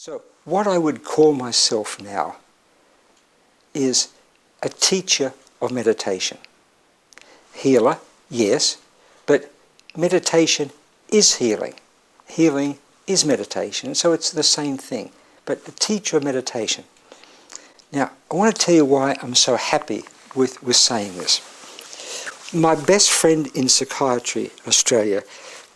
So what I would call myself now is a teacher of meditation. Healer, yes, but meditation is healing. Healing is meditation, so it's the same thing, but a teacher of meditation. Now, I want to tell you why I'm so happy with saying this. My best friend in psychiatry in Australia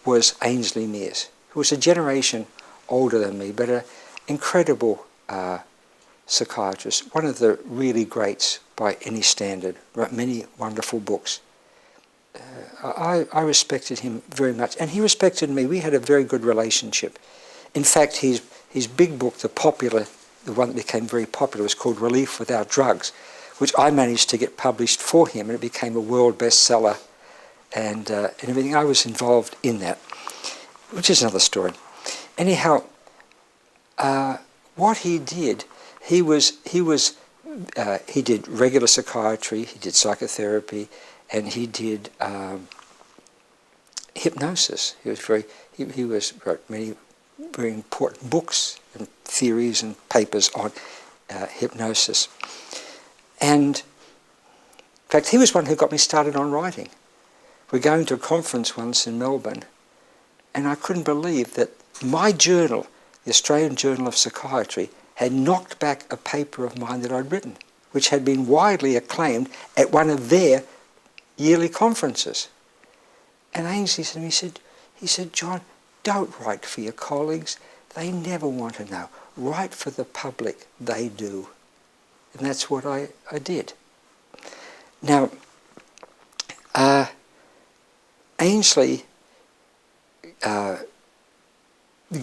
was Ainslie Meares, who was a generation older than me, but an incredible psychiatrist, one of the really greats by any standard, wrote many wonderful books. I respected him very much, and he respected me. We had a very good relationship. In fact, his big book, the one that became very popular, was called Relief Without Drugs, which I managed to get published for him, and it became a world bestseller, and everything. I was involved in that, which is another story. Anyhow, what he did, he did regular psychiatry, he did psychotherapy, and he did hypnosis. He wrote many very important books and theories and papers on hypnosis. And in fact, he was one who got me started on writing. We're going to a conference once in Melbourne, and I couldn't believe that my journal, the Australian Journal of Psychiatry, had knocked back a paper of mine that I'd written, which had been widely acclaimed at one of their yearly conferences. And Ainslie said to me, he said, "John, don't write for your colleagues. They never want to know. Write for the public. They do." And that's what I did. Now, Ainslie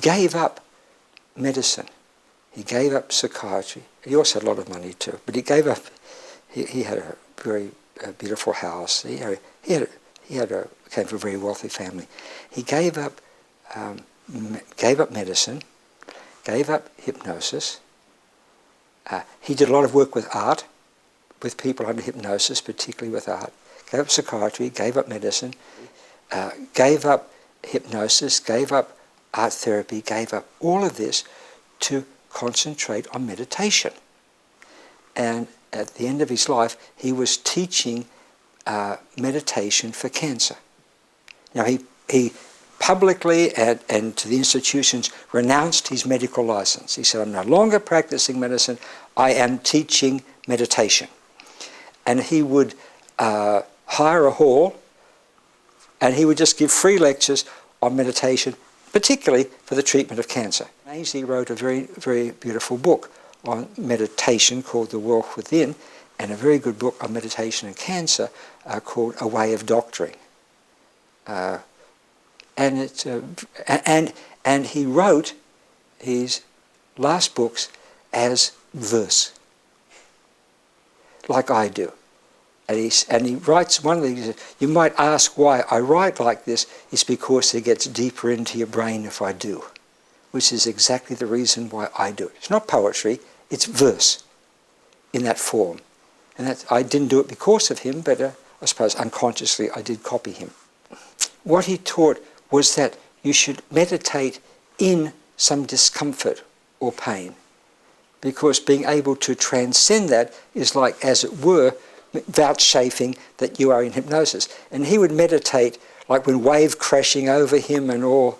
gave up medicine. He gave up psychiatry. He also had a lot of money too, but he gave up. He had a very beautiful house. He came from a very wealthy family. He gave up medicine, gave up hypnosis. He did a lot of work with art, with people under hypnosis, particularly with art. Gave up psychiatry, gave up medicine, gave up hypnosis, gave up art therapy, gave up all of this to concentrate on meditation. And at the end of his life, he was teaching meditation for cancer. Now, he publicly and to the institutions renounced his medical license. He said, "I'm no longer practicing medicine, I am teaching meditation." And he would hire a hall, and he would just give free lectures on meditation, particularly for the treatment of cancer. Ainslie wrote a very, very beautiful book on meditation called The Wealth Within, and a very good book on meditation and cancer called A Way of Doctoring. And he wrote his last books as verse, like I do. And he writes, one of the things, you might ask why I write like this, is because it gets deeper into your brain if I do, which is exactly the reason why I do it. It's not poetry, it's verse in that form. And I didn't do it because of him, but I suppose unconsciously I did copy him. What he taught was that you should meditate in some discomfort or pain, because being able to transcend that is like, as it were, vouchsafing that you are in hypnosis. And he would meditate like when wave crashing over him and all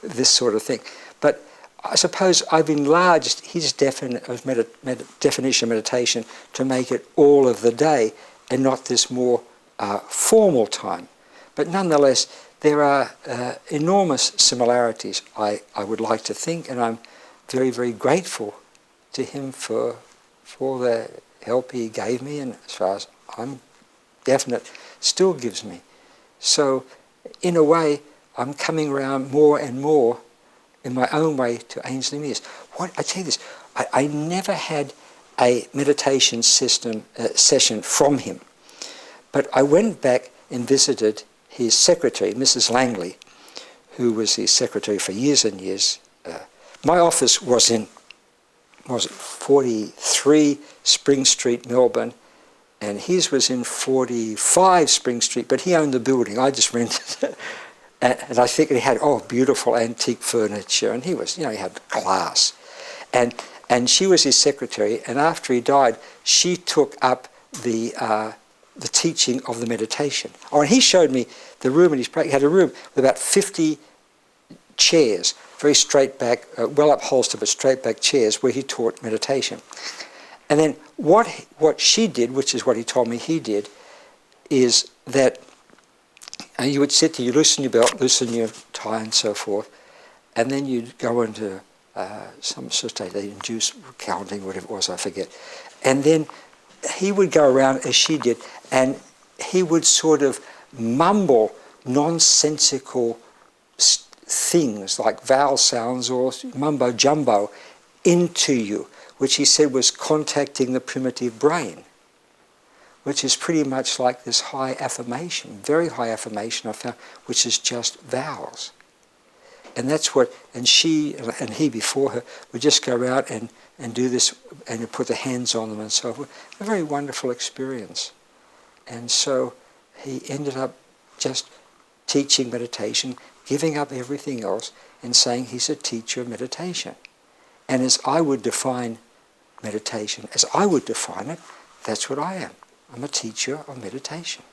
this sort of thing. But I suppose I've enlarged his definition of meditation to make it all of the day and not this more formal time. But nonetheless, there are enormous similarities, I would like to think, and I'm very, very grateful to him for the help he gave me, and as far as I'm definite, still gives me. So, in a way, I'm coming around more and more in my own way to Ainslie Meares. I tell you this, I never had a meditation session from him, but I went back and visited his secretary, Mrs. Langley, who was his secretary for years and years. My office was in 43 Spring Street, Melbourne, and his was in 45 Spring Street, but he owned the building. I just rented it. And I think he had beautiful antique furniture, and he was, he had class. And she was his secretary, and after he died, she took up the teaching of the meditation. Oh, and he showed me the room in his practice. He had a room with about 50 chairs, very straight back, well upholstered but straight back chairs where he taught meditation. And then what she did, which is what he told me he did, is that you would sit there, you loosen your belt, loosen your tie and so forth, and then you'd go into some sort of state, they induce counting, whatever it was, I forget. And then he would go around as she did, and he would sort of mumble nonsensical things like vowel sounds or mumbo jumbo into you, which he said was contacting the primitive brain, which is pretty much like this high affirmation, very high affirmation I found, which is just vowels. And that's what, and she and he before her would just go around and do this and put the hands on them and so forth. A very wonderful experience. And so he ended up just teaching meditation, giving up everything else and saying he's a teacher of meditation. And as I would define meditation, as I would define it, that's what I am. I'm a teacher of meditation.